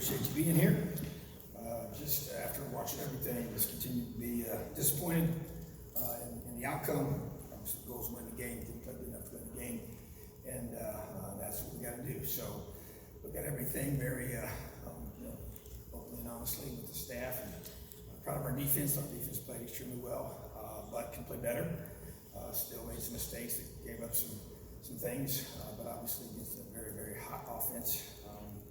appreciate you being here. Just after watching everything, just continue to be disappointed in the outcome. Obviously, the goals win the game. Didn't play good enough to win the game, and that's what we got to do. So look at everything very openly and honestly with the staff. And proud of our defense. Our defense played extremely well, but can play better. Still made some mistakes that gave up some things, but obviously against a very, very hot offense.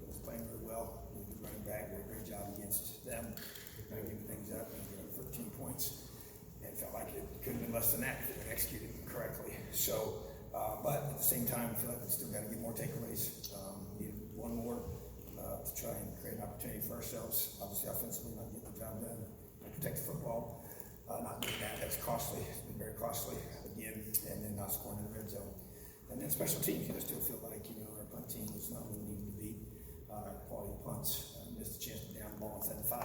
It was playing really well. We were running back, did a great job against them, giving things up, and gave up 13 points. And it felt like it couldn't have been less than that if they executed correctly. So, but at the same time, I feel like we still got to get more takeaways. We need one more to try and create an opportunity for ourselves. Obviously, offensively, not getting the job done, protect the football. Not doing that, that's costly. It's been very costly again, and then not scoring in the red zone. And then special teams, still feel like, our punt team was not where we needed to be. Quality of punts, missed a chance to down the ball inside the 5. We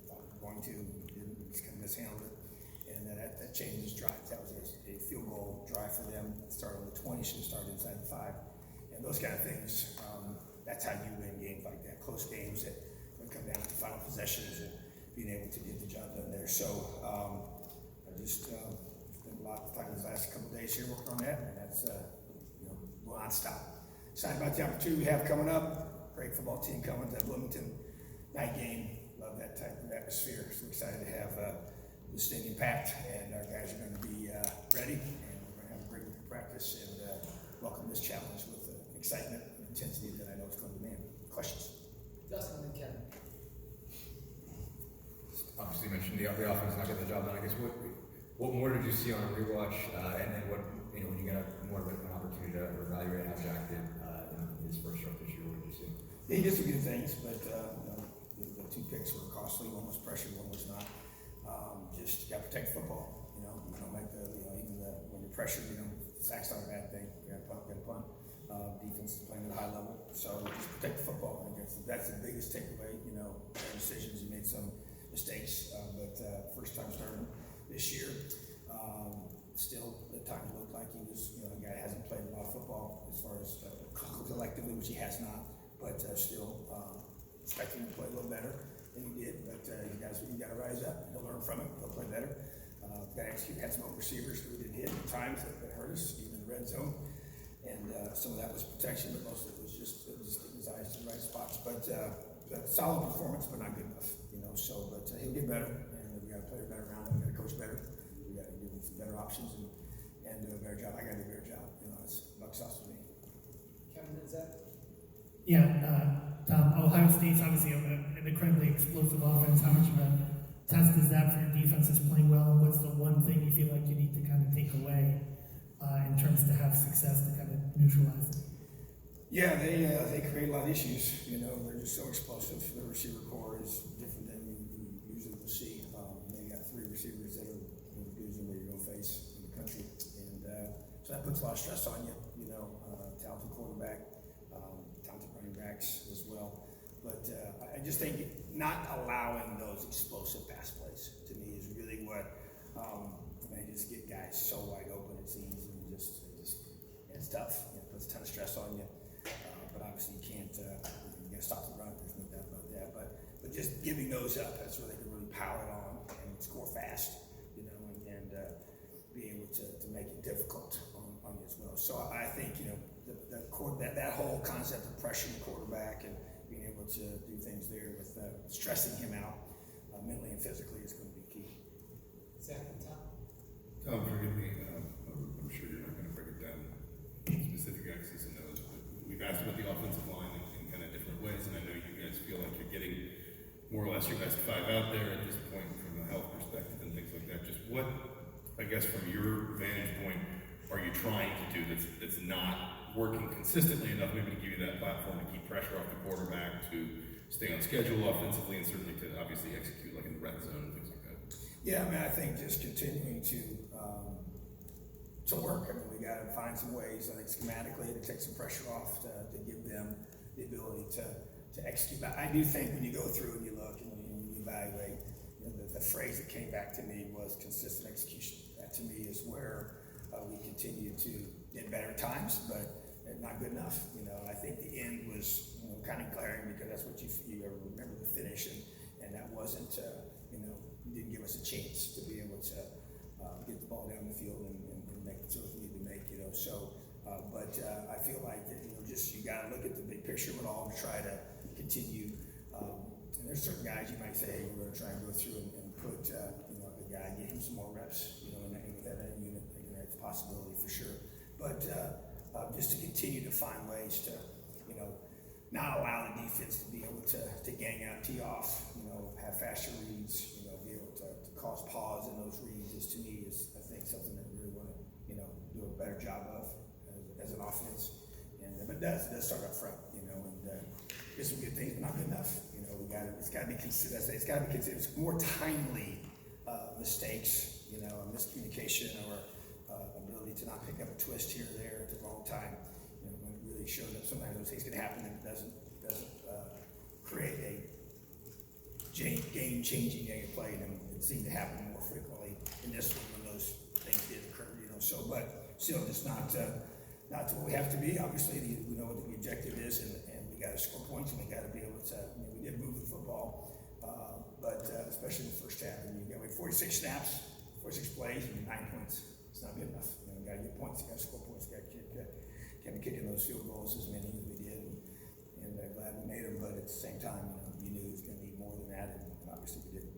thought we were going to, didn't, just kind of mishandled it. And that changes drive. That was a field goal drive for them. It started on the 20, should have started inside the 5. And those kind of things, that's how you win games like that. Close games that when come down to the final possessions and being able to get the job done there. So I just spent a lot of time these last couple of days here working on that, and that's will not stop. Excited about the opportunity we have coming up. Great football team coming to that Bloomington night game. Love that type of atmosphere. So excited to have the stadium packed, and our guys are going to be ready, and we're going to have a great week of practice and welcome this challenge with excitement and intensity that I know is going to demand. Questions? Dustin and Kevin. Obviously, you mentioned the offense not getting the job done. I guess what more did you see on a rewatch, and then what when you got more of an opportunity to evaluate how Jack did in his first start this year? What did you see? Yeah, he did some good things, but the 2 picks were costly. One was pressured, one was not. Just got to protect football. You don't make when you're pressured, sacks not a bad thing. You got to punt. Defense is playing at a high level, so just protect the football. I guess that's the biggest takeaway. Decisions, you made some mistakes, but first time starting this year. Still, at times looked like he was, a guy that hasn't played a lot of football as far as collectively, which he has not, but still expecting him to play a little better than he did. But you got to rise up. He'll learn from it. He'll play better. Got to execute. Had some open receivers that we didn't hit at times that hurt us, even in the red zone. And some of that was protection, but most of it was just getting his eyes to the right spots. But solid performance, but not good enough. But he'll get better, and we got to play better around him. We got to coach better. We got to give him some better options and do a better job. I got to do a better job. It's buck sauce for me. Kevin, is that? Yeah, Tom, Ohio State's obviously an incredibly explosive offense. How much of a test is that for your defenses playing well? And what's the one thing you feel like you need to kind of take away in terms to have success to kind of neutralize it? Yeah, they create a lot of issues. They're just so explosive. The receiver core is different than you usually will see. They got 3 receivers that are using that you're going to face in the country, and so that puts a lot of stress on you. Talented quarterback, talented running backs as well. But I just think not allowing those explosive pass plays to me is really what they just get guys so wide open it seems, and it's tough. It puts a ton of stress on you. But obviously you can't, you got to stop the run, there's no doubt about that. But just giving those up, that's where they can really power it on and score fast, and be able to make it difficult on you as well. So I think, that whole concept of pressuring the quarterback and being able to do things there with stressing him out mentally and physically is going to be key. Zach and Tom. Tom, forgive me, I'm sure you're not going to break it down specific X's and O's, but we've asked about the offensive line in kind of different ways, and I know you guys feel like you're getting more or less your best 5 out there at this point from a health perspective and things like that. Just what, I guess, from your vantage point, are you trying to do that's not working consistently enough, maybe to give you that platform to keep pressure off the quarterback, to stay on schedule offensively, and certainly to obviously execute like in the red zone and things like that? Yeah, I think just continuing to work. We got to find some ways, I think schematically, to take some pressure off, to give them the ability to execute. But I do think when you go through and you look and you evaluate, the phrase that came back to me was consistent execution. That to me is where we continue to get better times, but not good enough. I think the end was kind of glaring because that's what you ever remember the finish, and that wasn't, didn't give us a chance to be able to get the ball down the field and make the throws we need to make, So, but I feel like that, just you got to look at the big picture of it all and try to continue. And there's certain guys you might say, hey, we're going to try and go through and put, a guy, get him some more reps, in that unit. I think that's a possibility for sure. But just to continue to find ways to, not allow the defense to be able to gang out, tee off, have faster reads, be able to cause pause in those reads is, to me, is I think something that we really want to, do a better job of as an offense. And but it does start up front, and there's some good things, but not good enough. It's got to be considered. It's got to be considered more timely mistakes, miscommunication or ability to not pick up a twist here or there at the wrong time. When it really shows up, sometimes those things can happen and it doesn't create a game-changing play, and it seemed to happen more frequently in this one when those things did occur. So, but still, it's not to what we have to be. Obviously, we know what the objective is, and we got to score points, and we got to be able to. We did move the football, but especially in the first half, and you got 46 snaps, 46 plays, and 9 points. It's not good enough. You got to get points. You got to score points. You got to keep kicking those field goals as many as we did, and glad we made them. But at the same time, you knew it was going to need more than that, and obviously we did.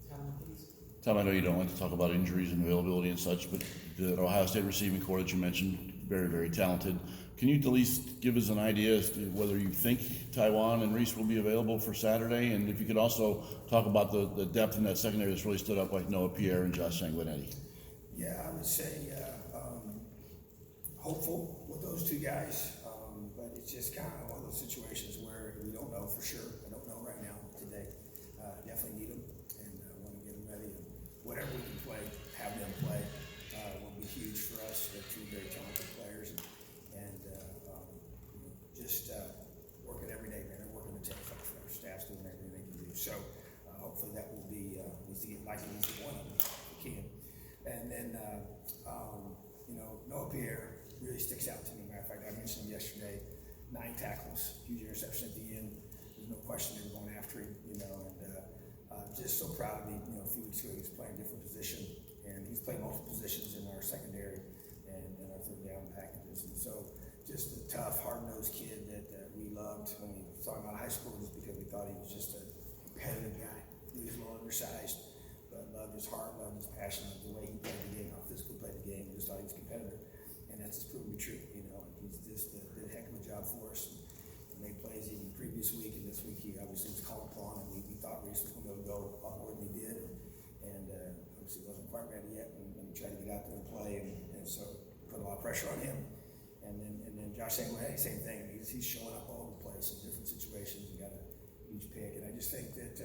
Tom, please. Tom, I know you don't like to talk about injuries and availability and such, but the Ohio State receiving corps that you mentioned, very, very talented. Can you at least give us an idea as to whether you think Taiwan and Reese will be available for Saturday? And if you could also talk about the depth in that secondary that's really stood up, like Noah Pierre and Josh Sanguinetti. Yeah, I would say hopeful with those two guys, but it's just kind of one of those situations where we don't know for sure. I don't know right now today. Definitely need them and want to get them ready. And whatever we can play, have them play, will be huge for us. They're two very talented players, and just working every day, man. They're working the tail off. Our staff's doing everything they can do. So hopefully that will be we see it like at least one of them if we can. And then Noah Pierre really sticks out to me. Matter of fact, I mentioned him yesterday. 9 tackles, huge interception at the end. There's no question they were going after him, and just so proud of him. A few weeks ago he was playing a different position, and he's played multiple positions in our secondary and our third down packages. And so just a tough, hard-nosed kid that we loved when we saw him out of high school, just because we thought he was just a competitive guy. He was a little undersized, but loved his heart, loved his passion, loved the way he played the game, how physically played the game. Just thought he was a competitor, and that's just proven to be true. He's just did a heck of a job for us. And made plays even the previous week, and this week he obviously was called upon, and we thought Reese was going to go a lot more than he did, and obviously wasn't quite ready yet, and we tried to get out there and play, and so put a lot of pressure on him. And then Josh Sanguinetti, same thing. He's showing up all over the place in different situations. He got a huge pick, and I just think that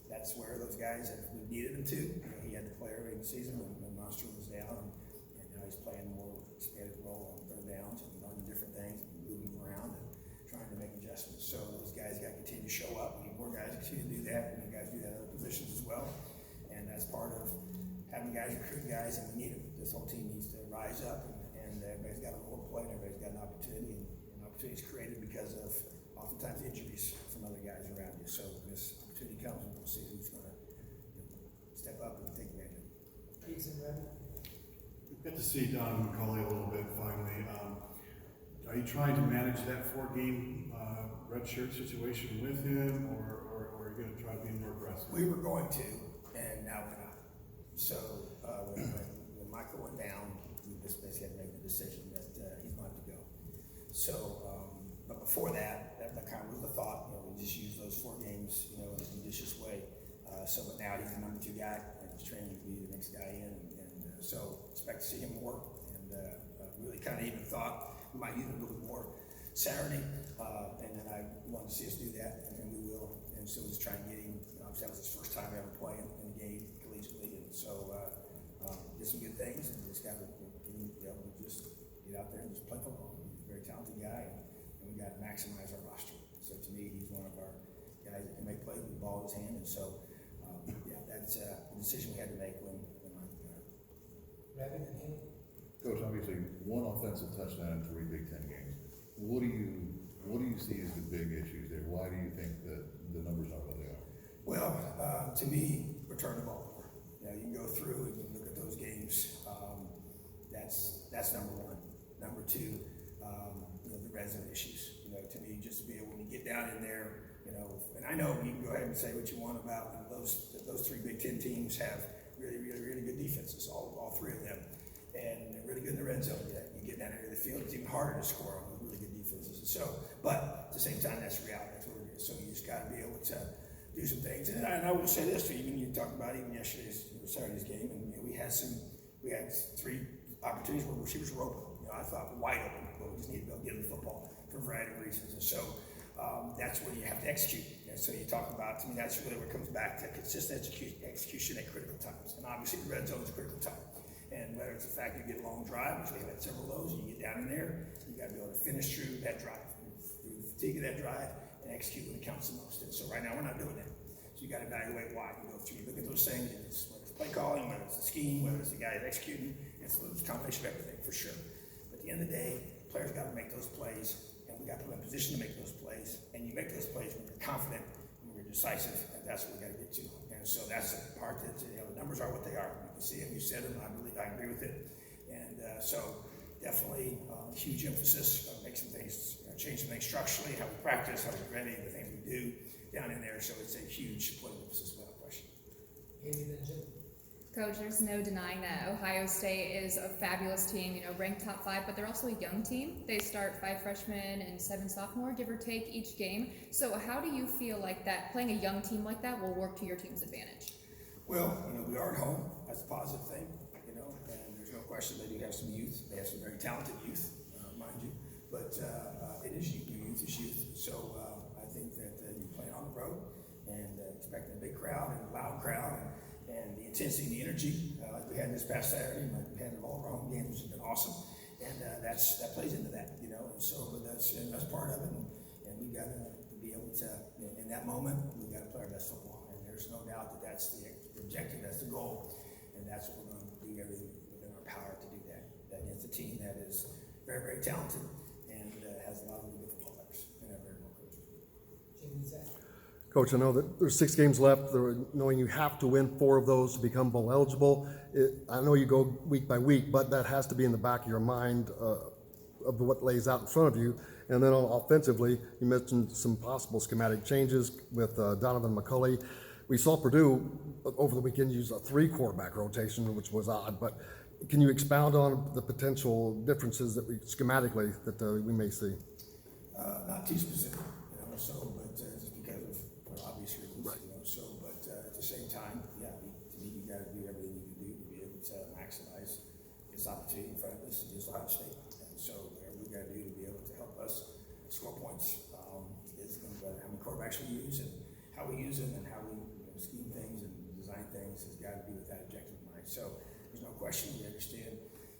that's where those guys have needed him to. He had to play early in the season when Monster was down, and now he's playing more expanded role on third downs and learning different things, and moving around and trying to make adjustments. So those guys got to continue to show up. We need more guys to continue to do that, and guys do that in other positions as well. And that's part of having guys recruit guys, and we need them. This whole team needs to rise up, and everybody's got a role to play, and everybody's got an opportunity, and opportunities created because of oftentimes injuries from other guys around you. So this opportunity comes, and we'll see who's going to step up and take advantage of it. Please, and Ready. We've got to see Donovan McCauley a little bit finally. Are you trying to manage that 4-game redshirt situation with him, or are you going to try to be more aggressive? We were going to, and now we're not. So when Michael went down, we just basically had to make the decision that he's going to have to go. So, but before that kind of was the thought. We just use those 4 games, in a judicious way. But now he's the number 2 guy, and he's training to be the next guy in, and so expect to see him more. And really kind of even thought we might use him a little bit more Saturday, and then I wanted to see us do that, and we will. And so he's trying to get him. Obviously, that was his first time ever playing in a game collegiately, and so did some good things, and just got to be able to just get out there and just play football. He's a very talented guy, and we got to maximize our roster. So to me, he's one of our guys that can make plays with the ball in his hand, and so that's a decision we had to make when Michael got it. Revan and Haley. Coach, obviously, 1 offensive touchdown in 3 Big Ten games. What do you see as the big issues there? Why do you think that the numbers are what they are? Well, to me, return the ball more. You know, you can go through and you can look at those games. That's number one. Number two, you know, the red zone issues. You know, to me, just to be able to get down in there, you know, and I know you can go ahead and say what you want about those three Big Ten teams have really good defenses, all three of them, and they're really good in the red zone. You get down there in the field, it's even harder to score on with really good defenses. And so, but at the same time, that's reality. That's what it is. So you just got to be able to do some things. And I will say this to you, even you talked about even Saturday's game, and you know, we had three opportunities where receivers were open. You know, I thought wide open, but we just need to be able to get them the football for a variety of reasons. And so that's where you have to execute. And so you talk about, to me, that's really where it comes back to consistent execution at critical times. And obviously the red zone is a critical time. And whether it's the fact you get a long drive, which we have had several of those, you get down in there, you got to be able to finish through that drive, through the fatigue of that drive, and execute when it counts the most. And so right now we're not doing that. So you got to evaluate why. You go through, you look at those things, and whether it's play calling, whether it's the scheme, whether it's the guy that's executing, it's a combination of everything for sure. But at the end of the day, players got to make those plays, and we got to put them in position to make those plays. And you make those plays when you're confident, when you're decisive, and that's what we got to get to. And so that's the part that, you know, the numbers are what they are. You can see them, you said them, I agree with it. And so definitely huge emphasis, make some things, change some things structurally, how we practice, how we ready, the things we do down in there. So it's a huge point of emphasis without question. Amy, then Jim. Coach, there's no denying that Ohio State is a fabulous team, you know, ranked top 5, but they're also a young team. They start 5 freshmen and 7 sophomore, give or take, each game. So how do you feel like that, playing a young team like that will work to your team's advantage? Well, you know, we are at home. That's a positive thing, you know, and there's no question they do have some youth. They have some very talented youth, mind you, but it is youth. Youth is youth. So I think that you're playing on the road and expecting a big crowd and a loud crowd and the intensity and the energy like we had this past Saturday, and like we had in all of our home games, has been awesome. And that plays into that, you know, and so but that's part of it. And we got to be able to, in that moment, we got to play our best football. And there's no doubt that that's the objective, that's the goal, and that's what we're going to do everything within our power to do that. That is a team that is very talented and has a lot of really good football players and have very well coaches. Jim and Zach. Coach, I know that there's 6 games left, knowing you have to win 4 of those to become bowl eligible. I know you go week by week, but that has to be in the back of your mind of what lays out in front of you. And then offensively, you mentioned some possible schematic changes with Donovan McCulley. We saw Purdue over the weekend use a 3 quarterback rotation, which was odd, but can you expound on the potential differences that schematically that we may see? Not too specific, you know, so, but just because of obvious reasons, right. You know, so, but at the same time, yeah, to me, you got to do everything you can do to be able to maximize this opportunity in front of us against Ohio State. And so, whatever we got to do to be able to help us score points is going to be how many quarterbacks we use and how we use them and how we scheme things and design things has got to be with that objective in mind. So, there's no question we understand,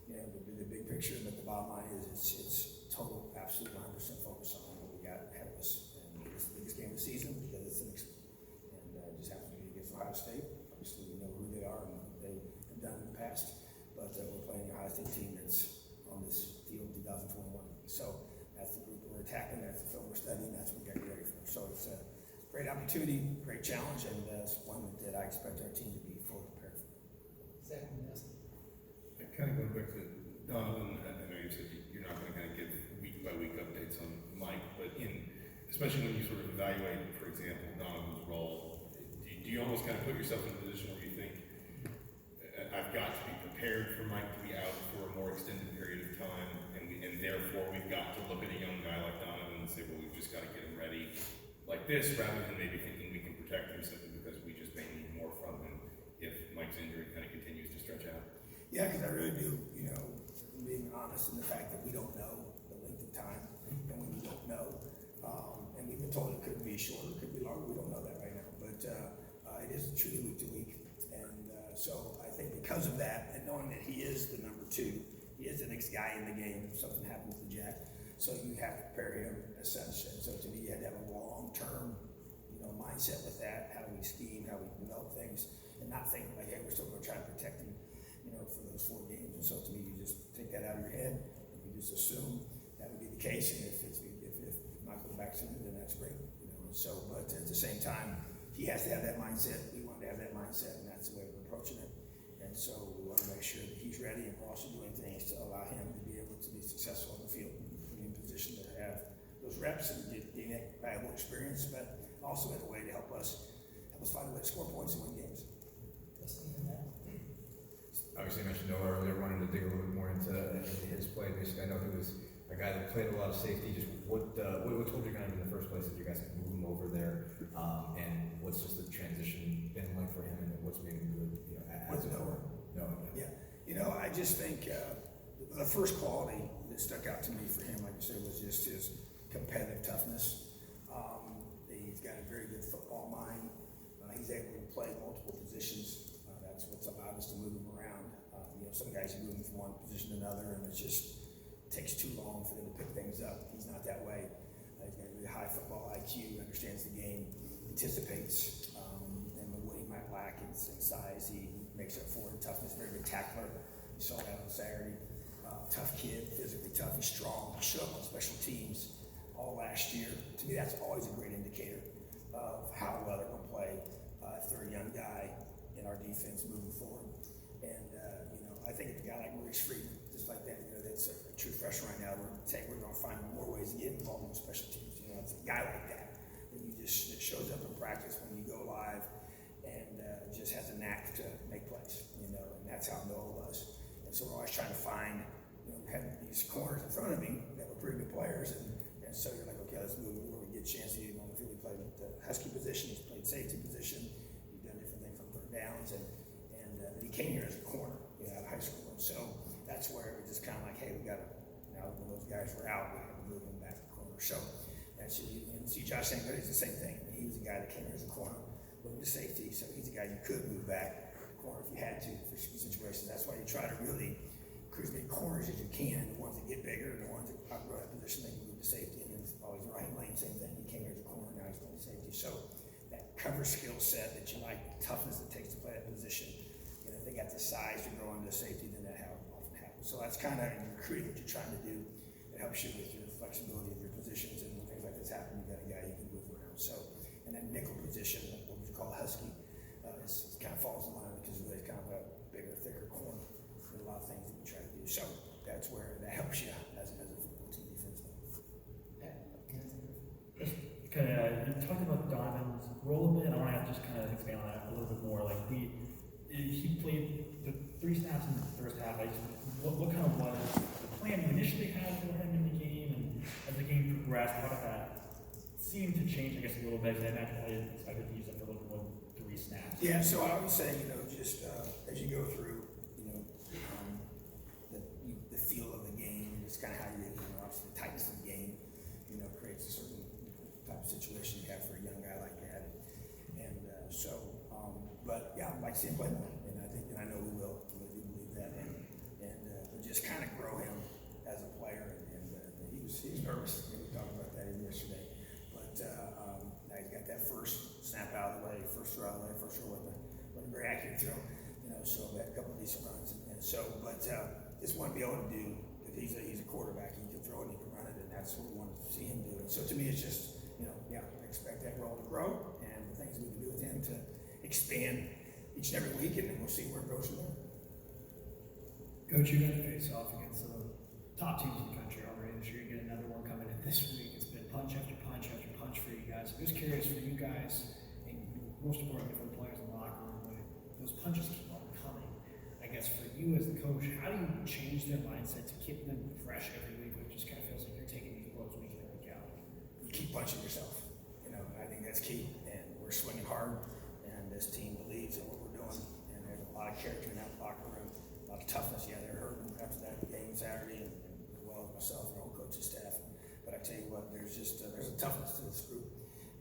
you know, the big picture, but the bottom line is it's total, absolute 100% focus on what we got ahead of us. And it's the biggest game of the season because it's it just happens to be against Ohio State. Obviously, we know who they are and what they have done in the past, but we're playing the Ohio State team that's on this field in 2021. So that's the group we're attacking, that's the film we're studying, that's what we're getting ready for. So it's a great opportunity, great challenge, and it's one that I expect our team to be fully prepared for. Zach and Dustin. Kind of going back to Donovan, I know you said you're not going to kind of give week by week updates on Mike, but especially when you sort of evaluate, for example, Donovan's role, do you almost kind of put yourself in a position where you think, I've got to be prepared for Mike to be out for a more extended period of time, and therefore we've got to look at a young guy like Donovan and say, well, we've just got to get him ready like this, rather than maybe thinking we can protect him simply because we just may need more from him if Mike's injury kind of continues to stretch out. Yeah, because I really do, you know, being honest in the fact that we don't know the length of time, and when we don't know, and we've been told it could be shorter, it could be longer, we don't know that right now, but it is truly week to week, and so I think because of that, and knowing that he is the number 2, he is the next guy in the game if something happens to Jack, so you have to prepare him as such, and so to me, you had to have a long-term, you know, mindset with that, how we scheme, how we develop things, and not think like, hey, we're still going to try to protect him, you know, for those 4 games. And so to me, you just take that out of your head and you just assume that would be the case. And if Mike goes back to so, but at the same time, he has to have that mindset. We want to have that mindset, and that's the way we're approaching it. And so we want to make sure that he's ready, and we're also doing things to allow him to be able to be successful in the field, be in position to have those reps and gain that valuable experience, but also in a way to help us find a way to score points and win games. Dustin, and that. Obviously, I mentioned Noah earlier, wanted to dig a little bit more into his play. Basically, I know he was a guy that played a lot of safety. Just what told you kind of in the first place that you guys could move him over there, and what's just the transition been like for him, and what's made him good, you know, as a Noah? Noah, Yeah, you know, I just think the first quality that stuck out to me for him, like you said, was just his competitive toughness. He's got a very good football mind. He's able to play multiple positions. That's what's allowed us to move him around. You know, some guys move him from one position to another, and it takes too long for them to pick things up. He's not that way. He's got a really high football IQ, understands the game, anticipates, and what he might lack in size, he makes up for it. Toughness, very good tackler. You saw that on Saturday. Tough kid, physically tough, he's strong. He showed up on special teams all last year. To me, that's always a great indicator of how well they're going to play if they're a young guy in our defense moving forward. And, you know, I think if a guy like Maurice Freeman, just like that, you know, that's a true freshman right now, we're going to find more ways to get involved in special teams. You know, it's a guy like that that shows up in practice when you go live and just has a knack to make plays, you know, and that's how Noah was. And so we're always trying to find, you know, we had these corners in front of him that were pretty good players, and so you're like, okay, let's move where we get a chance to get him on the field. He played the Husky position, he's played safety position, he's done different things from third downs, and he came here as a corner, you know, out of high school, and so that's where it was just kind of like, hey, we got to, now when those guys were out, we had to move him back to corner. So and see Josh St. It's the same thing. He was a guy that came here as a corner, moved to safety, so he's a guy you could move back corner if you had to for situations. That's why you try to really recruit as many corners as you can. The ones that get bigger and the ones that outgrow that position, they can move to safety. And then always right lane, same thing. He came here as a corner, now he's playing safety. So that cover skill set that you like, the toughness it takes to play that position, and if they got the size to grow into safety, then that often happens. So that's kind of in recruiting what you're trying to do. It helps you with your flexibility of your positions, and when things like this happen, you got a guy you can move around. So, and that nickel position, what we call Husky, it kind of falls in line because it's really kind of a bigger, thicker corner. There's a lot of things that we try to do. So that's where that helps you as a football team defense. Okay, you talked about Donovan's role a bit. I want to just kind of expand on that a little bit more. Like he played the 3 snaps in the first half. What kind of was the plan you initially had for him in the game, and as the game progressed, how did that seem to change? I guess a little bit. I didn't expect to use it for a little more than 3 snaps. Yeah, so I would say, you know, just as you go through, you know, the feel of the game, it's kind of how you know, obviously the tightness of the game, you know, creates a certain type of situation you have for a young guy like that. And but yeah, I'd like to see him play more, and I know we will. I do believe that, and just kind of grow him as a player. And he was nervous. We talked about that even yesterday, but now he's got that first snap out of the way, first throw out of the way, first throw wasn't a very accurate throw, you know. So we had a couple of decent runs, and so, but just want to be able to do. If he's a quarterback, he can throw it, he can run it, and that's what we want to see him do. And so to me, it's just, you know, yeah, I expect that role to grow, and the things we can do with him to expand each and every week, and then we'll see where it goes from there. Coach, you got to face off against some of the top teams in the country already this year. You get another one coming in this week. It's been punch after punch after punch for you guys. I'm just curious for you guys, and most importantly for the players in the locker room, when those punches keep on coming. I guess for you as the coach, how do you change their mindset to keep them fresh every week? It just kind of feels like you're taking these blows week in and week out. You keep punching yourself. You know, I think that's key. And we're swinging hard, and this team believes in what we're doing. And there's a lot of character in that locker room, a lot of toughness. Yeah, they're hurting after that game Saturday, and as well as myself and our whole coaching staff. But I tell you what, there's just there's a toughness to this group,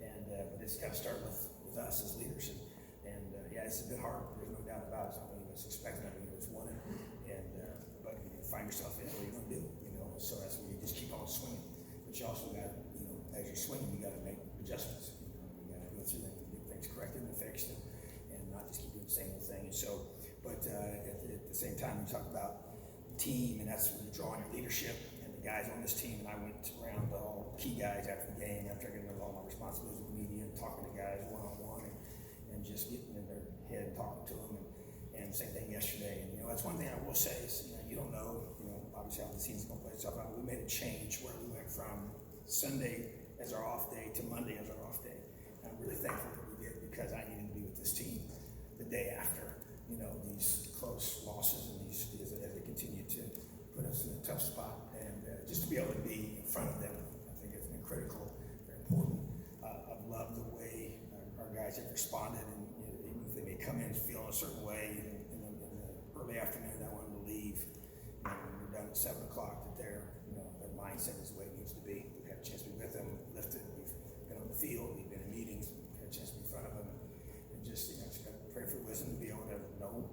and but it's got to start with us as leaders. And yeah, it's a bit hard. There's no doubt about it. It's not what was expected. I mean, it was wanted, and but you find yourself in what you're going to do. You know, so that's where you just keep on swinging. But you also got, you know, as you're swinging, you got to make adjustments. You know, you got to go through that and get things corrected and fixed, and not just keep doing the same old thing. And so, but at the same time, we talk about team, and that's when you're drawing your leadership and the guys on this team. And I went around all key guys after the game, after I get into all my responsibilities with the media and talking to guys one-on-one and just getting in their head and talking to them. And same thing yesterday. And, that's one thing I will say is, you don't know, obviously how the season's going to play itself out. We made a change where we went from Sunday as our off day to Monday as our off day. And I'm really thankful that we did because I needed to be with this team the day after, these close losses and these as they continue to put us in a tough spot. And just to be able to be in front of them, I think it's been critical, very important. I've loved the way our guys have responded, and even if they may come in feeling a certain way in the early afternoon, I want them to leave. When we're done at 7 o'clock, that their mindset is the way it needs to be. We've had a chance to be with them, lifted, we've been on the field, we've been in meetings, we've had a chance to be in front of them, and just got to pray for wisdom to be able to know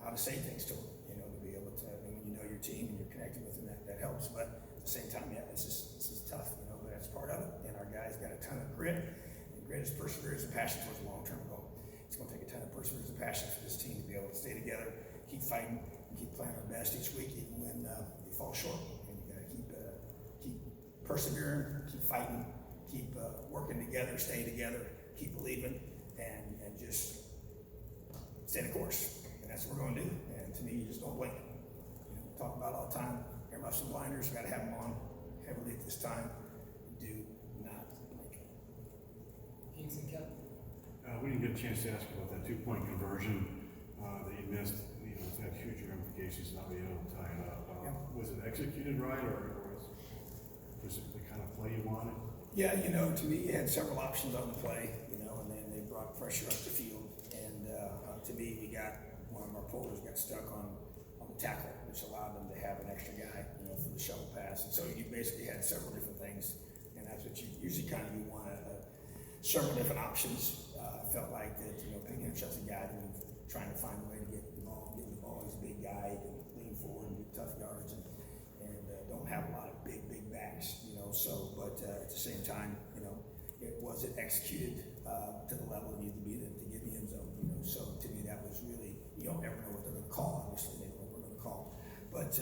how to say things to them. To be able to, and when you know your team and you're connected with them, that helps. But at the same time, this is tough. But that's part of it. And our guys got a ton of grit, and grit is perseverance and passion towards a long-term goal. It's going to take a ton of perseverance and passion for this team to be able to stay together, keep fighting, and keep playing our best each week, even when we fall short. And you got to keep persevering, keep fighting, keep working together, stay together, keep believing, and just stay the course. And that's what we're going to do. And to me, you just don't blink. We talk about it all the time. Air muscle blinders, got to have them on heavily at this time. Do not blink. Hughes and Kelly. We didn't get a chance to ask about that 2-point conversion that you missed. It's had huge ramifications, not being able to tie it up. Was it executed right, or was it the kind of play you wanted? Yeah, to me, you had several options on the play, and then they brought pressure up the field. And to me, one of our pullers got stuck on the tackle, which allowed them to have an extra guy, for the shovel pass. And so you basically had several different things, and that's what you usually you want several different options. I felt like that, picking up such a guy and trying to find a way to get the ball. He's a big guy, he can lean forward and get tough yards, and don't have a lot of big backs, So, but at the same time, it wasn't executed to the level it needed to be to get the end zone. So to me, that was really, you don't ever know what they're going to call. Obviously, they know what we're going to call, but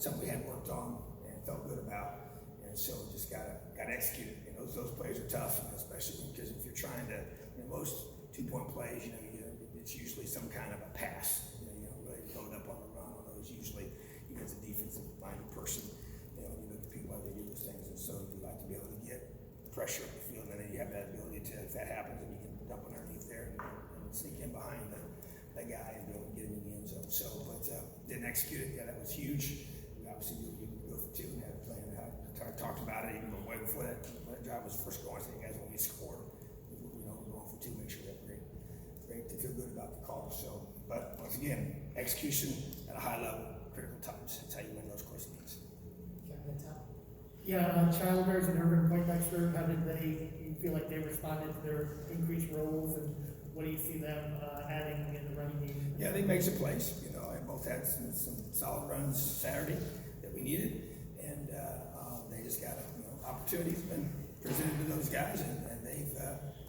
something we had worked on and felt good about, and so just got executed. Those plays are tough, especially because if you're trying to, most 2-point plays, it's usually some kind of a pass. You don't really load up on the run on those. Usually, as a defensive-minded person, you look at people how they do those things, and so you like to be able to get pressure up the field, and then you have that ability to, if that happens, and you can dump underneath there and sneak in behind the guy and be able to get him in the end zone. So, but didn't execute it. Yeah, that was huge. We obviously knew we could go for 2 and had a plan. I talked about it even way before that drive was first going. I said, guys, when we score, we're going for 2. Make sure we have great to feel good about the call. So, but once again, execution at a high level, critical times. That's how you win those close games. Captain Tom. Yeah, Childers and Urban Poindexter, how did you feel like they responded to their increased roles, and what do you see them adding in the running game? Yeah, they make some plays. I both had some solid runs Saturday that we needed, and they just got opportunities been presented to those guys, and they've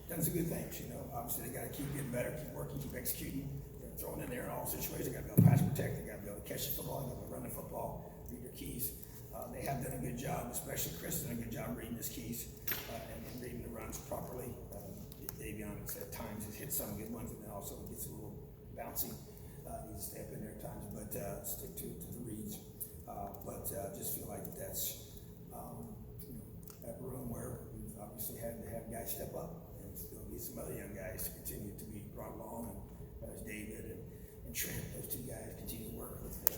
done some good things. Obviously they got to keep getting better, keep working, keep executing. They're throwing in there in all situations. They got to be able to pass protect. They got to be able to catch the football. They got to be able to run the football, read their keys. They have done a good job, especially Chris has done a good job reading his keys and reading the runs properly. Davion at times has hit some good ones, and then also gets a little bouncy. Needs to stay up in there at times, but stick to the reads. But just feel like that's that room where we've obviously had to have guys step up, and still need some other young guys to continue to be brought along, and as David and Trent, those 2 guys continue to work with the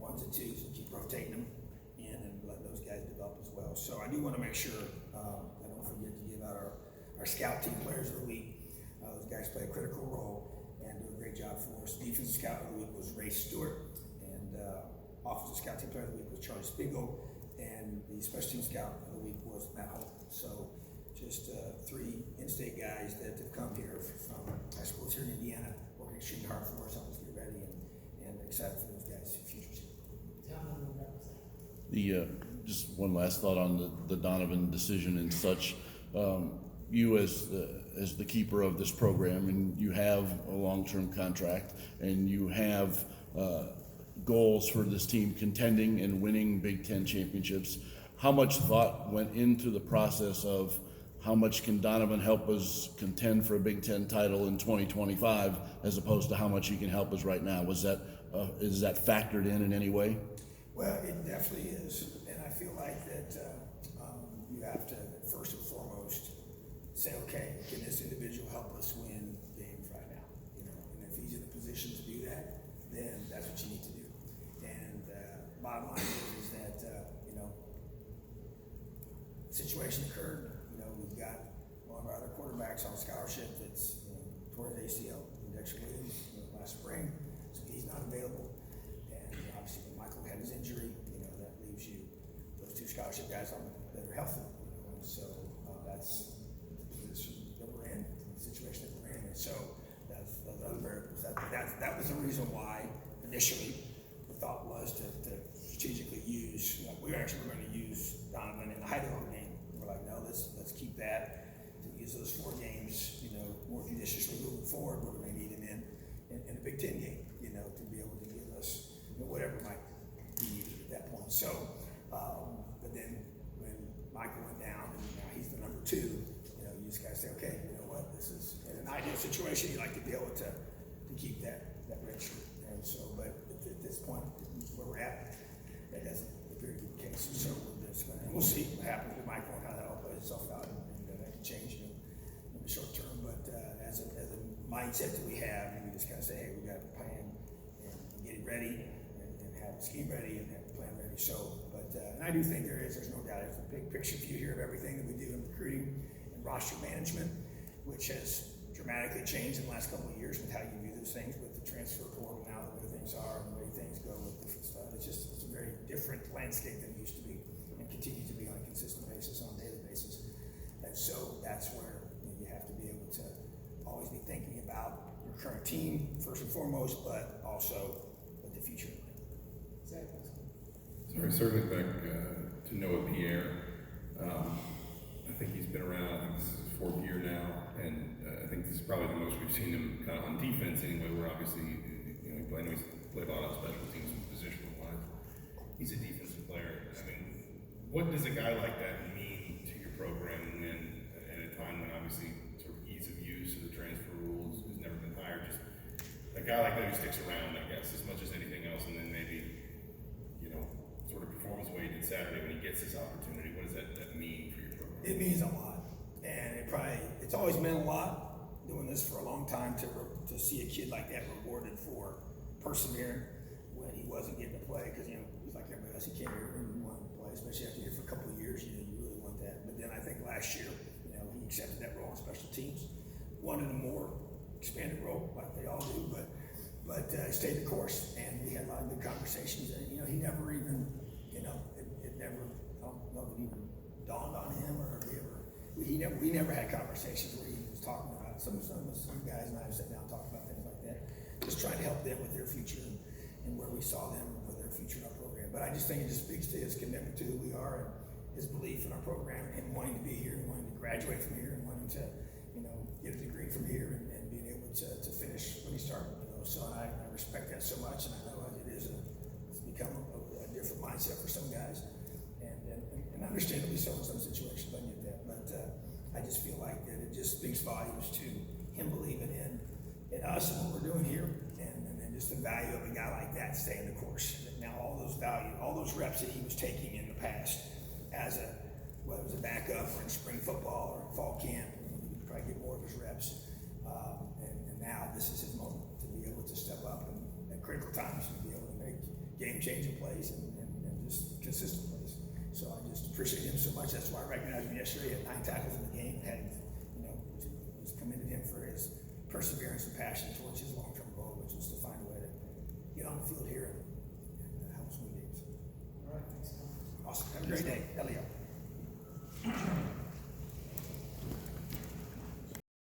1s and 2s and keep rotating them in and let those guys develop as well. So I do want to make sure I don't forget to give out our scout team players of the week. Those guys play a critical role and do a great job for us. Defensive scout of the week was Ray Stewart, and offensive scout team player of the week was Charlie Spiegel, and the special team scout of the week was Matt Holt. So just 3 in-state guys that have come here from high schools here in Indiana, working extremely hard for us, helping us get ready, and excited for those guys' futures. Just one last thought on the Donovan decision and such. You as the keeper of this program, and you have a long-term contract, and you have goals for this team contending and winning Big Ten championships. how much thought went into the process of how much can Donovan help us contend for a Big Ten title in 2025, as opposed to how much he can help us right now? Was that is that factored in any way? Well, it definitely is, and I feel like that you have to first and foremost say, okay, can this individual help us win games right now? You know, and if he's in a position to do that, then that's what you need to do. And bottom line is that you know, situation occurred. You know, we've got one of our other quarterbacks on scholarship that's toward his ACL, Dexter Williams, last spring, so he's not available. And obviously, when Michael had his injury, that leaves you those two scholarship guys on that are healthy. And so that's the position that we're in, the situation that we're in. And so that's those other variables. That was the reason why initially the thought was to strategically use. We were actually going to use Donovan in the Idaho game. We're like, no, let's keep that. To use those 4 games, more judiciously moving forward, where we may need him in a Big Ten game, to be able to give us whatever might be needed at that point. So, but then when Michael went down and now he's the number 2, you just gotta say, okay, you know what, this is in an ideal situation. You like to be able to keep that red shirt. And so, but at this point where we're at, that doesn't appear to be the case. So we'll see what happens with Michael and how that all plays itself out, and that can change in the short term. But as a mindset that we have, we just kind of say, hey, we got a plan and get it ready and have a scheme ready and have a plan ready. So, but and I do think there's no doubt, there's a big picture view here of everything that we do in recruiting and roster management, which has dramatically changed in the last couple of years with how you view those things with the transfer portal now, the way things are and the way things go with different stuff. It's a very different landscape than it used to be and continues to be on a consistent basis, on a daily basis. And so that's where you have to be able to always be thinking about your current team first and foremost, but also what the future is. Exactly. Sorry, circling back to Noah Pierre. I think he's been around, I think this is his 4th year now, and I think this is probably the most we've seen him kind of on defense anyway, where obviously, I know he's played a lot on special teams position-wise. He's a defensive player. I mean, what does a guy like that mean to your program when, at a time when obviously sort of ease of use of the transfer rules has never been higher? Just a guy like that who sticks around, I guess, as much as anything else, and then maybe, sort of performs the way he did Saturday when he gets this opportunity. What does that mean for your program? It means a lot, and it's always meant a lot. Doing this for a long time to see a kid like that rewarded for persevering when he wasn't getting to play, because he's like everybody else. He came here and wanted to play, especially after here for a couple of years. You really want that. But then I think last year, he accepted that role on special teams, wanted a more expanded role like they all do, but stayed the course, and we had a lot of good conversations. And he never even, it never, I don't know if it even dawned on him, or we never had conversations where he was talking about some guys and I have sat down and talked about things like that, just trying to help them with their future and where we saw them with their future in our program. But I just think it just speaks to his commitment to who we are and his belief in our program and wanting to be here and wanting to graduate from here and wanting to, get a degree from here and being able to finish when he started. So I respect that so much, and I know it's become a different mindset for some guys, and understandably so in some situations. I get that, but I just feel like that it just speaks volumes to him believing in us and what we're doing here, and just the value of a guy like that staying the course. That now all those reps that he was taking in the past, whether it was a backup or in spring football or in fall camp, he could probably get more of his reps, and now this is his moment to be able to step up and at critical times and be able to make game-changing plays and just consistent plays. So I just appreciate him so much. That's why I recognized him yesterday. He had 9 tackles in the game. Just commended him for his perseverance and passion towards his long-term goal, which was to find a way to get on the field here and help us win games. All right, thanks, Tom. Awesome. Have a great day. Elio.